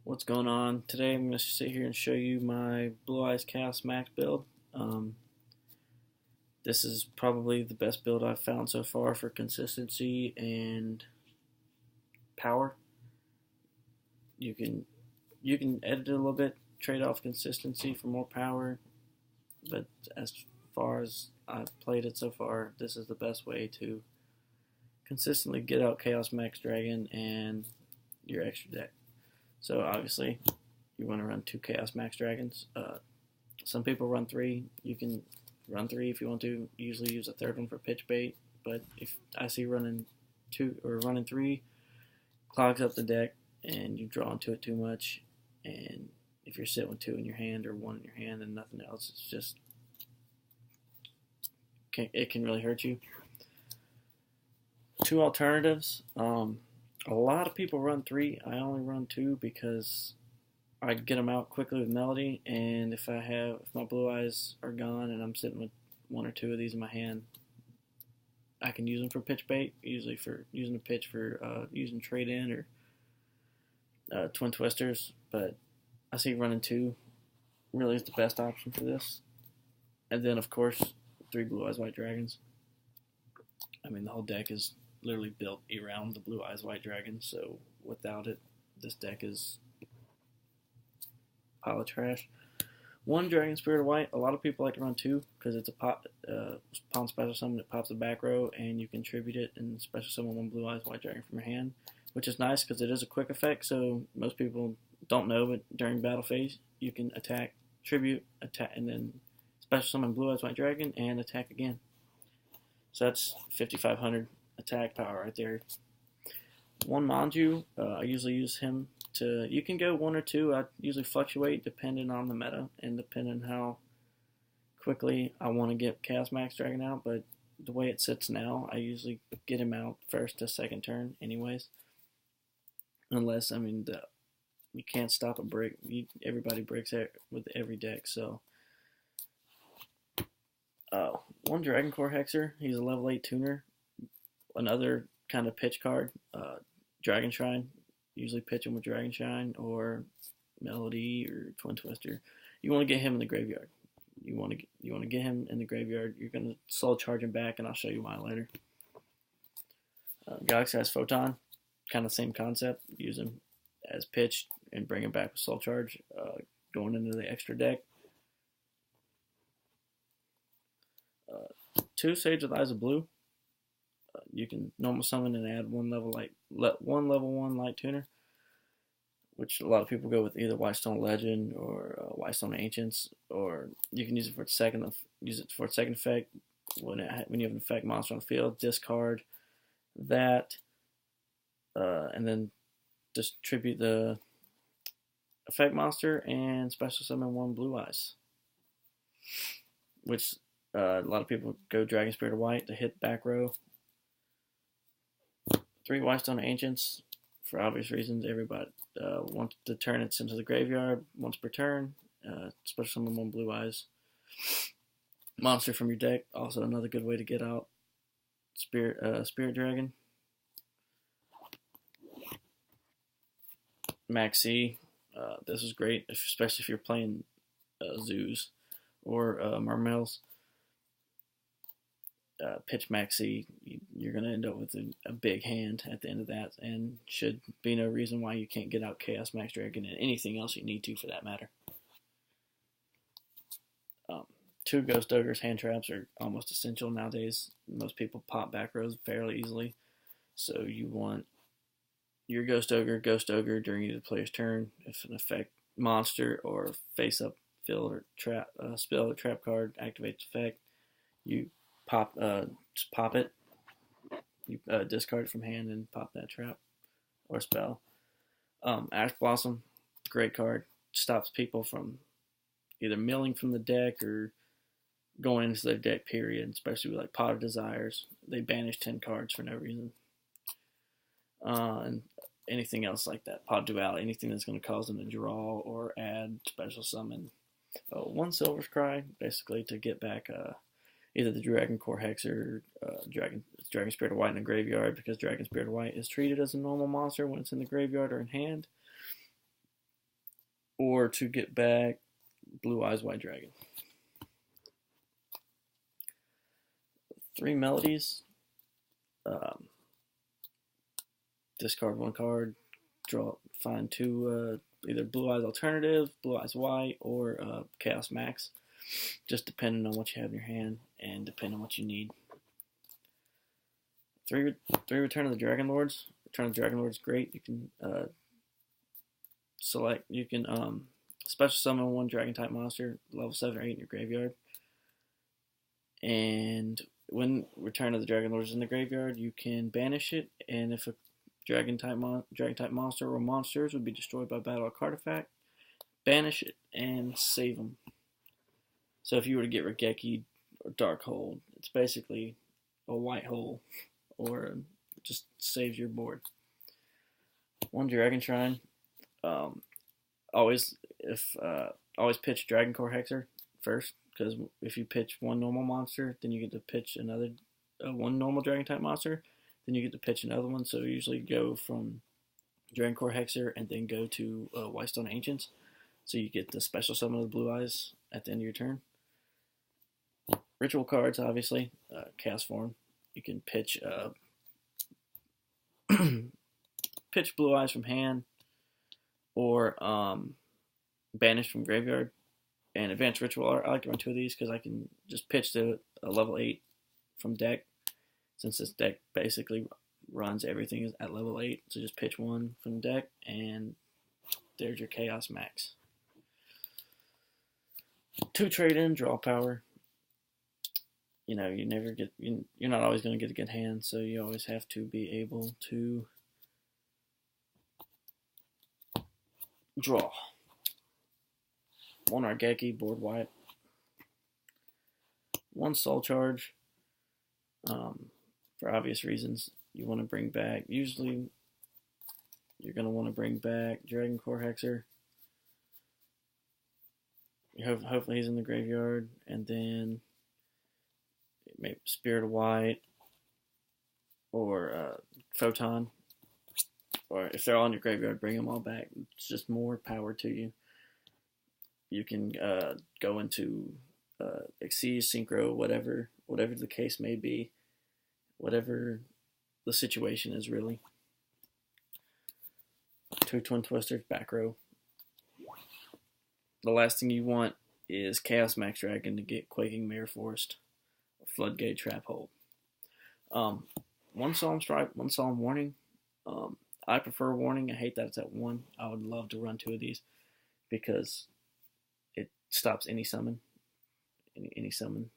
What's going on? Today I'm going to sit here and show you my Blue Eyes Chaos Max build. This is probably the best build I've found so far for consistency and power. You can edit it a little bit, trade off consistency for more power, but as far as I've played it so far, this is the best way to consistently get out Chaos Max Dragon and your extra deck. So obviously, you want to run 2 Chaos Max Dragons. Some people run 3. You can run 3 if you want to. Usually use a third one for pitch bait. But if I see running 2 or running 3, clogs up the deck and you draw into it too much. And if you're sitting with 2 in your hand or 1 in your hand and nothing else, it's just it can really hurt you. 2 alternatives. A lot of people run 3. I only run 2 because I get them out quickly with Melody, and if my blue eyes are gone and I'm sitting with 1 or 2 of these in my hand, I can use them for pitch bait, usually for using a pitch for using trade in or twin twisters. But I see running 2 really is the best option for this. And then of course 3 blue eyes white dragons. I mean, the whole deck is literally built around the Blue Eyes White Dragon, so without it, this deck is a pile of trash. 1 Dragon Spirit of White, a lot of people like to run 2 because it's a pawn special summon that pops the back row and you can tribute it and special summon 1 Blue Eyes White Dragon from your hand, which is nice because it is a quick effect, so most people don't know, but during battle phase, you can attack, tribute, attack, and then special summon Blue Eyes White Dragon and attack again. So that's 5,500 attack power right there. 1 Manju, I usually use him to, you can go 1 or 2, I usually fluctuate depending on the meta and depending how quickly I want to get Chaos Max Dragon out, but the way it sits now, I usually get him out first to second turn anyways. Unless, I mean, you can't stop a break. Everybody breaks with every deck, so. 1 Dragon Core Hexer, he's a level 8 tuner. Another kind of pitch card, Dragon Shrine. Usually pitch him with Dragon Shine or Melody or Twin Twister. You want to get him in the graveyard. You want to get him in the graveyard. You're going to slow charge him back, and I'll show you why later. Galaxy has Photon, kind of same concept. Use him as pitch and bring him back with Soul Charge, going into the extra deck. 2 Sage with Eyes of Blue. You can normal summon and add 1 level 1 light tuner, which a lot of people go with either Whitestone Legend or Whitestone Ancients, or you can use it for its second effect. When you have an effect monster on the field, discard that, and then distribute the effect monster and special summon 1 Blue Eyes, which a lot of people go Dragon Spirit of White to hit back row. 3 Whitestone Ancients, for obvious reasons. Everybody wants to turn it into the graveyard once per turn. Special summon 1 Blue Eyes monster from your deck. Also another good way to get out Spirit Dragon. Maxi, this is great, especially if you're playing zoos or Marmels. Pitch Maxi, you're going to end up with a big hand at the end of that, and should be no reason why you can't get out Chaos Max Dragon and anything else you need to for that matter. 2 Ghost Ogres hand traps are almost essential nowadays. Most people pop back rows fairly easily, so you want your Ghost Ogre during either player's turn. If an effect monster or face up fill or trap spell or trap card activates effect, you just pop it. You discard it from hand and pop that trap or spell. Ash Blossom, great card. Stops people from either milling from the deck or going into their deck, period. Especially with like Pot of Desires. They banish 10 cards for no reason. And anything else like that. Pot Duality, anything that's going to cause them to draw or add special summon. 1 Silver's Cry, basically to get back either the Dragon Core Hexer or Dragon Spirit of White in the graveyard, because Dragon Spirit of White is treated as a normal monster when it's in the graveyard or in hand. or to get back Blue Eyes White Dragon. 3 melodies. Discard 1 card. Find 2 either Blue Eyes Alternative, Blue Eyes White, or Chaos Max. Just depending on what you have in your hand and depending on what you need. 3 Return of the Dragon Lords. Return of the Dragon Lords is great. You can select. You can special summon 1 Dragon type monster, level 7 or 8 in your graveyard. And when Return of the Dragon Lords is in the graveyard, you can banish it. And if a Dragon type monster or monsters would be destroyed by battle or artifact, banish it and save them. So if you were to get Regeki or Darkhold, it's basically a white hole, or just saves your board. 1 Dragon Shrine. Always pitch Dragon Core Hexer first, because if you pitch 1 normal monster, then you get to pitch another 1 normal Dragon type monster, then you get to pitch another one. So usually go from Dragon Core Hexer and then go to Whitestone Ancients. So you get the special summon of the Blue Eyes at the end of your turn. Ritual cards, obviously, Chaos Form. You can pitch pitch Blue Eyes from hand, or banish from graveyard. And Advanced Ritual, I like to run 2 of these because I can just pitch to a level 8 from deck, since this deck basically runs everything at level 8. So just pitch 1 from deck, and there's your Chaos Max. 2 trade-in, draw power. You know, you're not always going to get a good hand, so you always have to be able to draw. 1 Argeki, board wipe. 1 Soul Charge. For obvious reasons, you want to bring back, usually you're going to want to bring back Dragon Core Hexer. Hopefully he's in the graveyard, and then maybe Spirit of White, or Photon, or if they're all in your graveyard, bring them all back. It's just more power to you. You can go into Exceed, Synchro, whatever the case may be, whatever the situation is, really. 2 Twin Twisters, back row. The last thing you want is Chaos Max Dragon to get Quaking Mirror Forest, Floodgate Trap Hole. 1 Solemn Strike, 1 Solemn Warning. I prefer Warning. I hate that it's at 1. I would love to run 2 of these because it stops any summon. Any summon.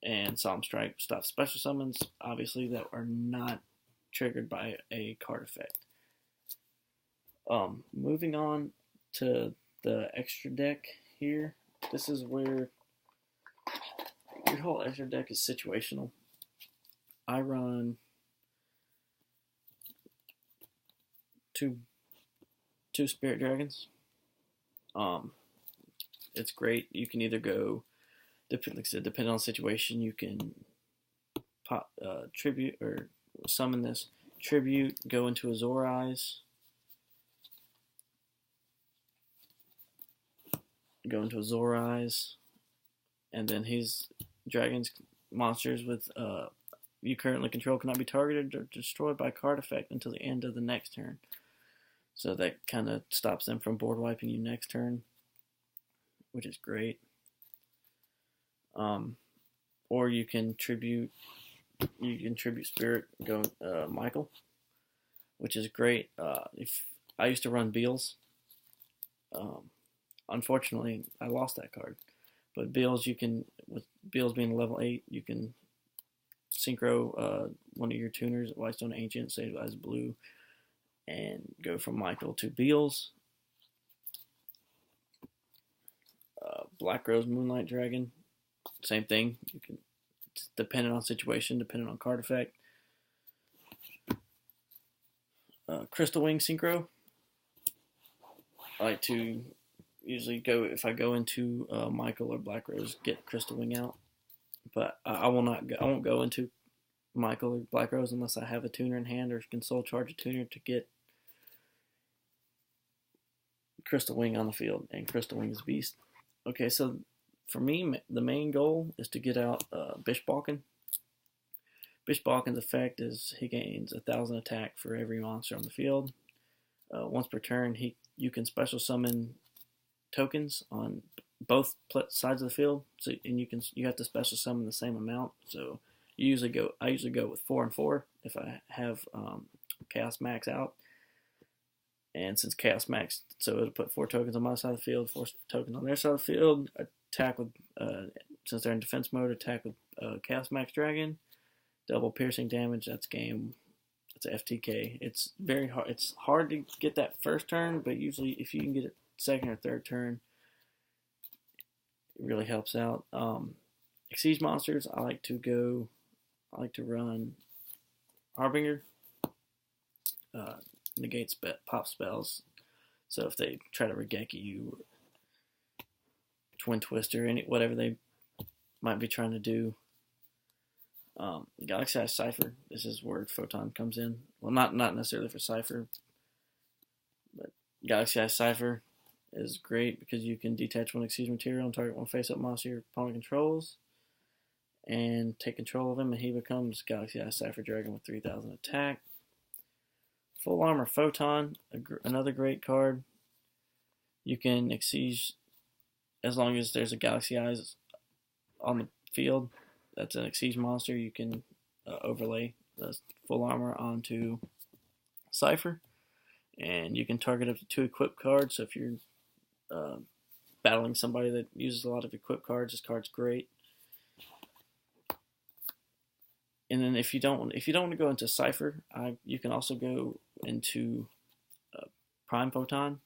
And Solemn Strike stops special summons, obviously, that are not triggered by a card effect. Moving on to the extra deck here. This is where your whole extra deck is situational. I run two Spirit Dragons. It's great. You can either go, like I said, depending on the situation, you can pop tribute or summon this tribute, go into Azor Eyes, and then his dragons monsters with you currently control cannot be targeted or destroyed by card effect until the end of the next turn. So that kind of stops them from board wiping you next turn, which is great. Or you can tribute Spirit, go Michael, which is great. If I used to run Beals, unfortunately I lost that card. But Beals, with Beals being level 8, you can synchro one of your tuners, Whitestone Ancient, say as blue, and go from Michael to Beals. Black Rose Moonlight Dragon, same thing. You can, depending on situation, depending on card effect. Crystal Wing Synchro. I like to usually go, if I go into Michael or Black Rose, get Crystal Wing out. But I won't go into Michael or Black Rose unless I have a tuner in hand or can soul charge a tuner to get Crystal Wing on the field, and Crystal Wing is beast. Okay, so for me, the main goal is to get out Bishbaalkin. Bishbaalkin's effect is he gains 1,000 attack for every monster on the field. Once per turn, you can special summon tokens on both sides of the field. So and you have to special summon the same amount. So I usually go with 4 and 4 if I have Chaos Max out. And since Chaos Max, so it'll put 4 tokens on my side of the field, 4 tokens on their side of the field. Attack with since they're in defense mode, attack with Chaos Max Dragon. Double piercing damage. That's game. It's a FTK. It's very hard. It's hard to get that first turn, but usually if you can get it second or third turn, it really helps out. Exceed monsters. I like to run Harbinger. Negate pop spells. So if they try to Regeki you, Twin Twister, whatever they might be trying to do. Galaxy Eye Cipher. This is where Photon comes in. Well, not necessarily for Cipher, but Galaxy Eye Cipher is great because you can detach one Exceed material and target one face-up monster your opponent controls, and take control of him, and he becomes Galaxy Eye Cipher Dragon with 3,000 attack. Full Armor Photon, another great card. You can Exceed as long as there's a Galaxy Eyes on the field. That's an Exceed monster. You can overlay the full armor onto Cipher, and you can target up to 2 equipped cards. So if you're battling somebody that uses a lot of equipped cards, this card's great. And then if you don't want to go into Cipher, you can also go into Prime Photon.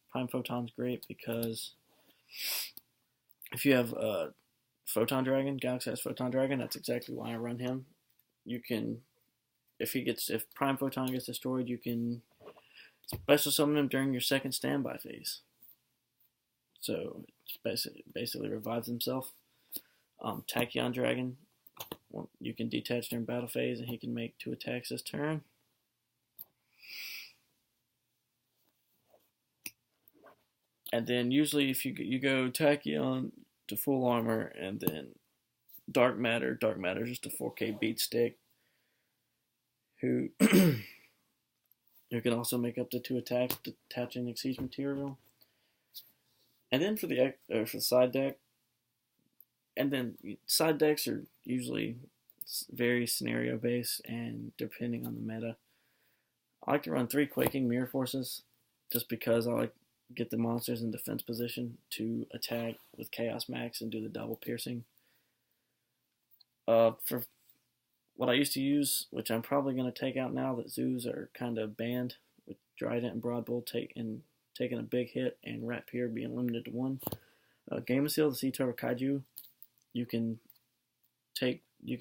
Prime Photon's great because if you have Photon Dragon, Galaxy has Photon Dragon, that's exactly why I run him. You can, if Prime Photon gets destroyed, you can special summon him during your second standby phase. So it basically revives himself. Tachyon Dragon, you can detach during battle phase, and he can make 2 attacks this turn. And then usually if you go Tachyon to full armor, and then Dark Matter. Dark Matter is just a 4K beat stick who can also make up to 2 attacks detaching Exceed material. And then for the side deck, and then side decks are usually very scenario based and depending on the meta. I like to run 3 Quaking Mirror Forces just because I like get the monsters in defense position to attack with Chaos Max and do the double piercing. For what I used to use, which I'm probably going to take out now that zoos are kind of banned, with Trident and Broadbolt taking a big hit and Rat Pier being limited to 1. Game of Seal, the Sea Turtle Kaiju, you can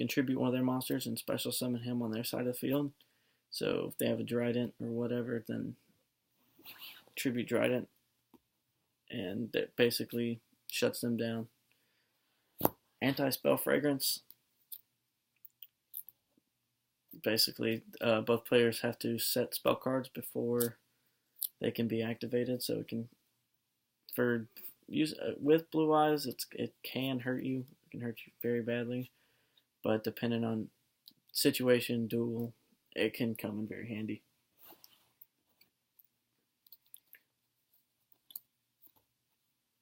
tribute one of their monsters and special summon him on their side of the field. So if they have a Trident or whatever, then tribute Trident, and that basically shuts them down. Anti-Spell Fragrance. Basically, both players have to set spell cards before they can be activated. So it can, with Blue Eyes, it can hurt you. It can hurt you very badly, but depending on situation, duel, it can come in very handy.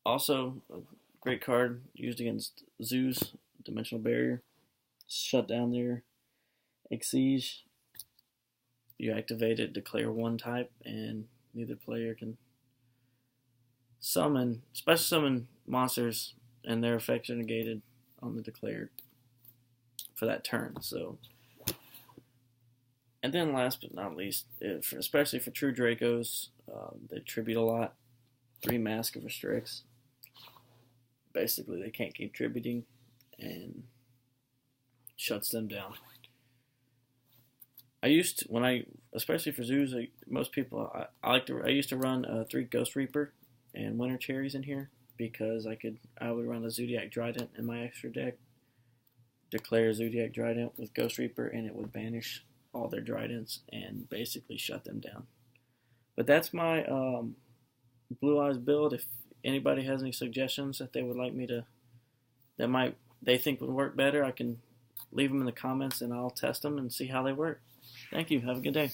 Also, a great card used against zoos, Dimensional Barrier. Shut down their Exceed. You activate it, declare 1 type, and neither player can special summon monsters, and their effects are negated on the declared for that turn. So, and then last but not least, especially for true Dracos, they tribute a lot. 3 Mask of Restricts. Basically, they can't keep tributing, and shuts them down. Especially for zoos, I used to run 3 Ghost Reaper and Winter Cherries in here because I would run a Zodiac Trident in my extra deck, declare Zodiac Trident with Ghost Reaper, and it would banish all their Tridents and basically shut them down. But that's my Blue Eyes build. If anybody has any suggestions that they would like me to, they think would work better, I can leave them in the comments and I'll test them and see how they work. Thank you. Have a good day.